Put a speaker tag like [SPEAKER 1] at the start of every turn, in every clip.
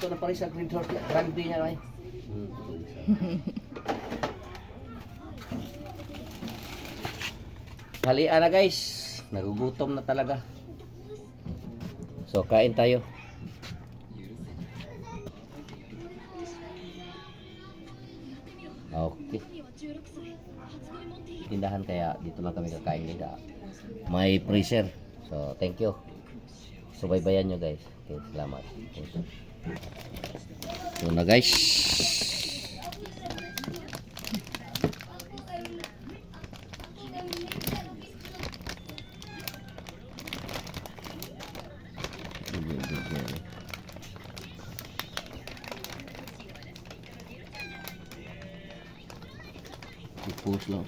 [SPEAKER 1] sakto na pala sa green horse rugby niya ay. Halian na guys, nagugutom na talaga. So kain tayo. Okay. Tindahan kaya dito lang kami kakain nila. May freezer. So thank you. Subaybayan nyo guys. Okay, salamat. So na guys. I-post lang.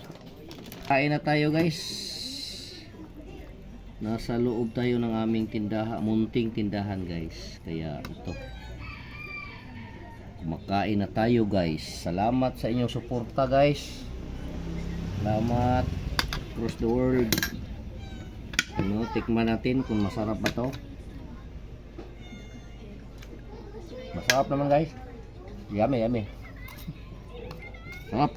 [SPEAKER 1] Kain na tayo guys. Nasa loob tayo ng aming tindahan, munting tindahan guys. Kaya ito. Kumakain na tayo guys. Salamat sa inyong suporta guys. Salamat across the world. Ano, tikman natin kung masarap ba to. Masarap naman guys. Yummy, yummy. Sarap.